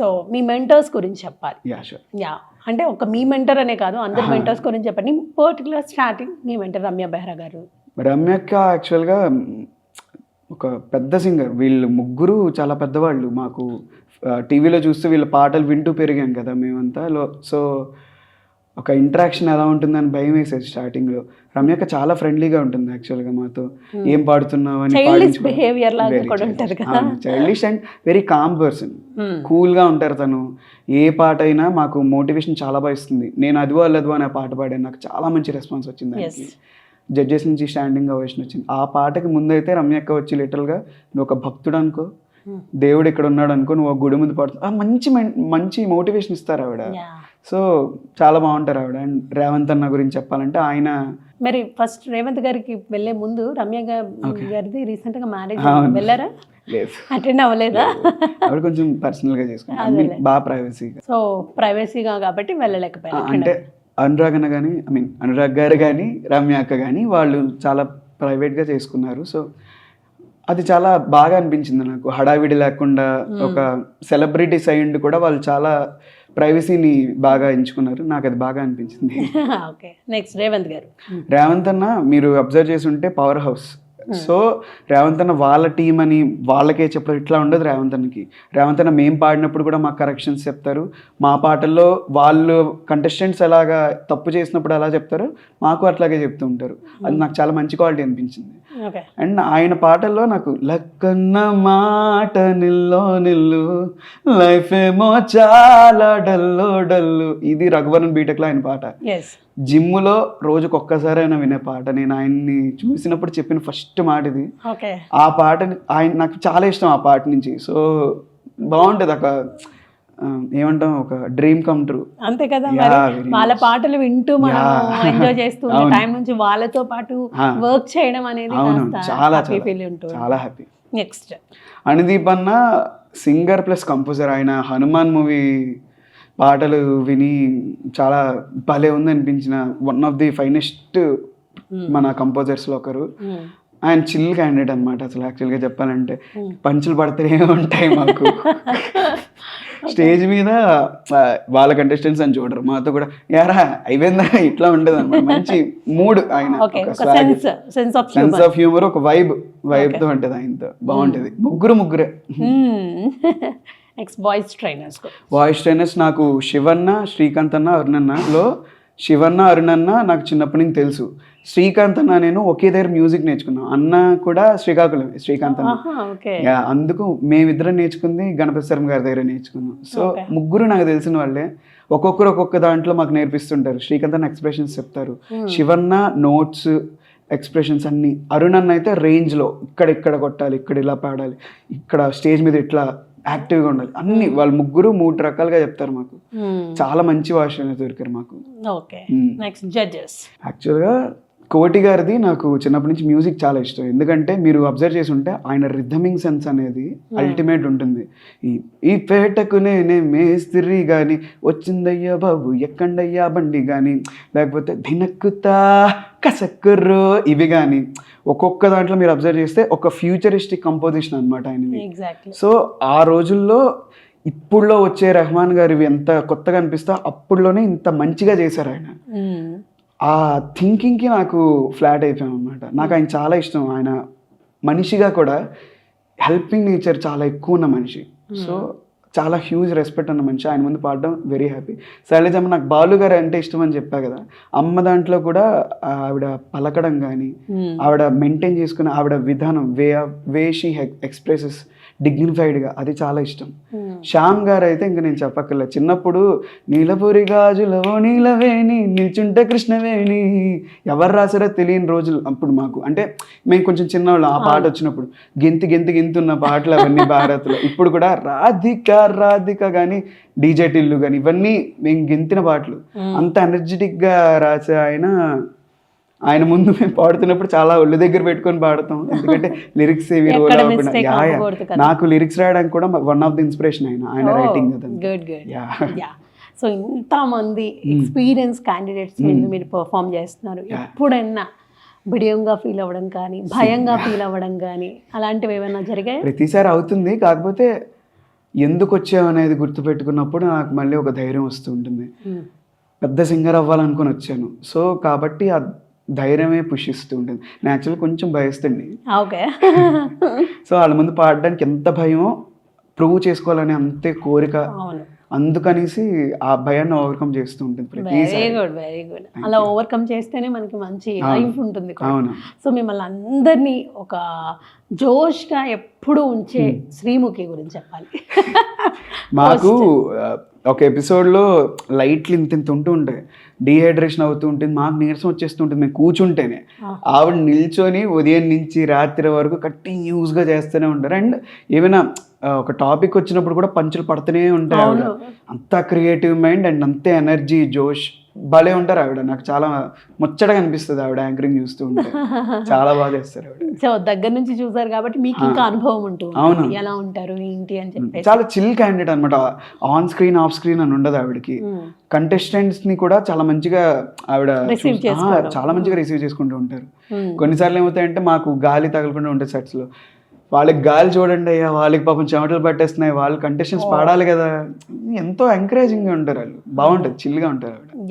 So మీ mentors గురించి చెప్పాలి. Yeah sure. Yeah అంటే ఒక మీ మెంటర్ అనే కాదు, అందరి మెంటర్స్ గురించి చెప్పండి. పర్టికులర్ స్టార్టింగ్ మీ మెంటర్ రమ్య బెహ్రా గారు. రమ్యక్క యాక్చువల్గా ఒక పెద్ద సింగర్. వీళ్ళు ముగ్గురు చాలా పెద్దవాళ్ళు. మాకు టీవీలో చూస్తూ వీళ్ళ పాటలు వింటూ పెరిగాం కదా మేమంతా. సో ఒక ఇంటరాక్షన్ ఎలా ఉంటుందని భయం వేసేది స్టార్టింగ్లో. రమ్యక్క చాలా ఫ్రెండ్లీగా ఉంటుంది యాక్చువల్గా మాతో. ఏం పాడుతున్నావు అని childish and very calm person. కూల్గా ఉంటారు తను. ఏ పాట అయినా మాకు మోటివేషన్ చాలా బాగా ఇస్తుంది. నేను అదివో అల్లదివో అనే పాట పాడాను, నాకు చాలా మంచి రెస్పాన్స్ వచ్చింది దానికి. జడ్జెస్ నుంచి స్టాండింగ్ ఓవేషన్ వచ్చింది. ఆ పాటకి ముందైతే రమ్యక్క వచ్చి లిటరల్గా నువ్వు ఒక భక్తుడు అనుకో, దేవుడు ఇక్కడ ఉన్నాడు అనుకో, నువ్వు గుడి ముందు పాడుతావు, మంచి మోటివేషన్ ఇస్తారు ఆవిడ. సో చాలా బాగుంటారు ఆవిడ. అండ్ రేవంత్ అన్న గురించి చెప్పాలంటే ఆయన మరి ఫస్ట్ రేవంత్ గారికి వెళ్ళే ముందు రమ్య గారిది రీసెంట్ గా మ్యారేజ్ వెళ్ళారా? లేదు, అటెండ్ అవ్వలేదా? ఆవిడ కొంచెం పర్సనల్ గా చేసుకుంటారు, బాగా ప్రైవసీగా. సో ప్రైవసీగా కాబట్టి వెళ్ళలేకపోయారు. అంటే అనురాగ్ అన్న కానీ, అనురాగ్ గారు కానీ, రమ్య అక్క కానీ వాళ్ళు చాలా ప్రైవేట్గా చేసుకున్నారు. సో అది చాలా బాగా అనిపించింది నాకు. హడావిడి లేకుండా ఒక సెలబ్రిటీ సైడ్ కూడా వాళ్ళు చాలా ప్రైవసీని బాగా ఎంచుకున్నారు. నాకు అది బాగా అనిపించింది. ఓకే, నెక్స్ట్ రేవంత్ గారు. రేవంత్ అన్న మీరు అబ్జర్వ్ చేసి ఉంటే పవర్ హౌస్. సో రేవంత్ అన్న వాళ్ళ టీం అని వాళ్ళకే చెప్పారు, ఇట్లా ఉండదు రేవంత్ అన్నకి. రేవంత్ అన్న మేము పాడినప్పుడు కూడా మాకు కరెక్షన్స్ చెప్తారు. మా పాటల్లో వాళ్ళు కంటెస్టెంట్స్ ఎలాగా తప్పు చేసినప్పుడు ఎలా చెప్తారో మాకు అట్లాగే చెప్తూ ఉంటారు. అది నాకు చాలా మంచి క్వాలిటీ అనిపించింది. అండ్ ఆయన పాటల్లో నాకు లక్కన్న మాట నిల్లో నిల్లు, లైఫ్ ఏమో చాలా డల్లు డల్లు, ఇది రఘువరన్ బీటెక్లో ఆయన పాట. జిమ్లో రోజుకి ఒక్కసారైనా వినే పాట. నేను ఆయన్ని చూసినప్పుడు చెప్పిన ఫస్ట్ మాట ఇది. ఆ పాటని ఆయన నాకు చాలా ఇష్టం ఆ పాట నుంచి. సో బాగుంటుంది, ఒక ఏమంటాం, ఒక డ్రీమ్ కమ్ ట్రూ. అంతే కదా, వాళ్ళ పాటలు వింటూ మనం ఎంజాయ్ చేస్తూ టైం నుంచి వాళ్ళతో పాటు వర్క్ చేయడం అనేది చాలా చాలా హ్యాపీ. నెక్స్ట్ అనుదీప్ అన్న సింగర్ ప్లస్ కంపోజర్. ఆయన హనుమాన్ మూవీ పాటలు విని చాలా భలే ఉంది అనిపించిన వన్ ఆఫ్ ది ఫైనెస్ట్ మన కంపోజర్స్లో ఒకరు. ఆయన చిల్ క్యాండిడేట్ అనమాట. అసలు యాక్చువల్గా చెప్పాలంటే పంచులు పడుతూనే ఉంటాయి మాకు. స్టేజ్ మీద వాళ్ళ కంటెస్టెంట్స్ అని చూడరు, మాతో కూడా యారా అయిపోయిందా ఇట్లా ఉంటుంది అనమాట. మంచి మూడ్ ఆయన, సెన్స్ ఆఫ్ హ్యూమర్, ఒక వైబ్తో ఉంటుంది ఆయనతో. బాగుంటుంది. ముగ్గురే. నెక్స్ట్ వాయిస్ ట్రైనర్స్ నాకు శివన్న, శ్రీకాంత్ అన్న, అరుణన్నలో శివన్న, అరుణన్న నాకు చిన్నప్పటి నుంచి తెలుసు. శ్రీకాంత్ అన్న నేను ఒకే దగ్గర మ్యూజిక్ నేర్చుకున్నాం. అన్న కూడా శ్రీకాకుళమే, శ్రీకాంత్ అన్న. అందుకు మేమిద్దరం నేర్చుకుంది గణపతి శర్మ గారి దగ్గర నేర్చుకున్నాం. సో ముగ్గురు నాకు తెలిసిన వాళ్ళే. ఒక్కొక్కరు ఒక్కొక్క దాంట్లో మాకు నేర్పిస్తుంటారు. శ్రీకాంత్ అన్న ఎక్స్ప్రెషన్స్ చెప్తారు, శివన్న నోట్స్ ఎక్స్ప్రెషన్స్ అన్ని, అరుణన్న అయితే రేంజ్లో ఇక్కడ కొట్టాలి, ఇక్కడ ఇలా పాడాలి, ఇక్కడ స్టేజ్ మీద ఇట్లా యాక్టివ్గా ఉండాలి, అన్ని వాళ్ళు ముగ్గురు 3 రకాలుగా చెప్తారు మాకు. చాలా మంచి భాష దొరికారు మాకు. యాక్చువల్గా కోటి గారిది నాకు చిన్నప్పటి నుంచి మ్యూజిక్ చాలా ఇష్టం. ఎందుకంటే మీరు అబ్జర్వ్ చేసి ఉంటే ఆయన రిథమింగ్ సెన్స్ అనేది అల్టిమేట్ ఉంటుంది. ఈ పేటకు నేనే మేస్త్రి కానీ, వచ్చిందయ్యా బాబు ఎక్కండయ్యా బండి కానీ, లేకపోతే దినక్కుతా కసక్కుర్రు, ఇవి కానీ ఒక్కొక్క దాంట్లో మీరు అబ్జర్వ్ చేస్తే ఒక ఫ్యూచరిస్టిక్ కంపోజిషన్ అనమాట ఆయనది. సో ఆ రోజుల్లో ఇప్పుడులో వచ్చే రెహమాన్ గారివి ఎంత కొత్తగా అనిపిస్తా, అప్పుడులోనే ఇంత మంచిగా చేశారు ఆయన. ఆ థింకింగ్కి నాకు ఫ్లాట్ అయిపోయాం అనమాట. నాకు ఆయన చాలా ఇష్టం. ఆయన మనిషిగా కూడా హెల్పింగ్ నేచర్ చాలా ఎక్కువ ఉన్న మనిషి. సో చాలా హ్యూజ్ రెస్పెక్ట్ ఉన్న మనిషి. ఆయన ముందు పాడడం వెరీ హ్యాపీ. శైలజమ్మ నాకు బాలు గారు అంటే ఇష్టం అని చెప్పా కదా, అమ్మ దాంట్లో కూడా ఆవిడ పలకడం కానీ, ఆవిడ మెయింటైన్ చేసుకునే ఆవిడ విధానం, వే షీ ఎక్స్ప్రెసెస్ డిగ్నిఫైడ్గా, అది చాలా ఇష్టం. శ్యామ్ గారు అయితే ఇంకా నేను చెప్పక్కర్లే. చిన్నప్పుడు నీలపూరి గాజులవో నీలవేణి నిల్చుంటే కృష్ణవేణి, ఎవరు రాసారో తెలియని రోజులు అప్పుడు మాకు. అంటే మేము కొంచెం చిన్నవాళ్ళు ఆ పాట వచ్చినప్పుడు గెంతున్న పాటలు అవన్నీ భారత్లో. ఇప్పుడు కూడా రాధిక కానీ, డీజే టిల్లు కానీ, ఇవన్నీ మేము గెంతిన పాటలు. అంత ఎనర్జెటిక్గా రాసే ఆయన ముందు మేము పాడుతున్నప్పుడు చాలా ఒళ్ళు దగ్గర పెట్టుకొని పాడతాం. ఎందుకంటే లిరిక్స్ ఏవి రోల్ అవ్వకుండా. నాకు లిరిక్స్ రాయడానికి కూడా వన్ ఆఫ్ ది ఇన్స్పిరేషన్ ఆయన రైటింగ్. సో ఇంతమంది ఎక్స్పీరియన్స్ క్యాండిడేట్స్ మీరు పర్ఫామ్ చేస్తున్నారు, ఎప్పుడైనా బిడియంగా ఫీల్ అవ్వడం కానీ, భయంగా ఫీల్ అవ్వడం కానీ అలాంటివి ఏమైనా జరిగాయి? ప్రతిసారి అవుతుంది. కాకపోతే ఎందుకు వచ్చావు అనేది గుర్తుపెట్టుకున్నప్పుడు నాకు మళ్ళీ ఒక ధైర్యం వస్తూ ఉంటుంది. పెద్ద సింగర్ అవ్వాలనుకుని వచ్చాను, సో కాబట్టి ఆ ధైర్యమే పుష్ ఇస్తూ ఉంటుంది. నేను యాక్చువల్గా కొంచెం భయస్తండి, ఓకే. సో వాళ్ళ ముందు పాడడానికి ఎంత భయమో ప్రూవ్ చేసుకోవాలని అంతే కోరిక, అవును, అందుకనేసి ఆ భయాన్ని ఓవర్కమ్ చేస్తూ ఉంటుంది వెరీ ప్రతిసారి. Good, very good. అలా ఓవర్కమ్ చేస్తేనే మనకి మంచి లైఫ్ ఉంటుంది కూడా. అవును. సో మిమ్మల్ని అందరినీ ఒక జోష్గా ఎప్పుడు ఉంచే శ్రీముఖి గురించి చెప్పాలి. మాకు ఒక ఎపిసోడ్లో లైట్లు ఇంత ఇంత ఉంటూ ఉంటాయి, డీహైడ్రేషన్ అవుతూ ఉంటుంది, మాకు నీరసం వచ్చేస్తూ ఉంటుంది మేము కూర్చుంటేనే. ఆవిడ నిల్చొని ఉదయం నుంచి రాత్రి వరకు కంటిన్యూస్గా చేస్తూనే ఉంటారు. అండ్ ఏమైనా ఒక టాపిక్ వచ్చినప్పుడు కూడా పంచులు పడుతూనే ఉంటాయి ఆవిడ. అంత క్రియేటివ్ మైండ్ అండ్ అంతే ఎనర్జీ, జోష్, భలే ఉంటారు ఆవిడ. నాకు చాలా ముచ్చటగా అనిపిస్తుంది ఆవిడ యాంకరింగ్ చూస్తూ ఉంటే, చాలా బాగా చేస్తారు ఆవిడ. సో దగ్గర నుంచి చూసారు కాబట్టి మీకు ఇంకా అనుభవం ఉంటుంది, అవును. ఎలా ఉంటారు ఏంటి అని చెప్పేసి. చాలా చిల్ క్యాండిడేట్ అనమాట. ఆన్ స్క్రీన్ ఆఫ్ స్క్రీన్ అని ఉండదు ఆవిడకి. కంటెస్టెంట్స్ ని కూడా చాలా మంచిగా ఆవిడ చాలా మంచిగా రిసీవ్ చేసుకుంటూ ఉంటారు. కొన్నిసార్లు ఏమవుతాయంటే మాకు గాలి తగలకుండా ఉంటాయి సెట్స్ లో, వాళ్ళకి గాలి చూడండి అయ్యా, వాళ్ళకి పాపం చెమటలు పట్టేస్తున్నాయి, వాళ్ళు కంటెస్టెంట్స్ పాడాలి కదా, ఎంతో ఎంకరేజింగ్ గా ఉంటారు వాళ్ళు. బాగుంటుంది, చిల్గా ఉంటారు ఆవిడ.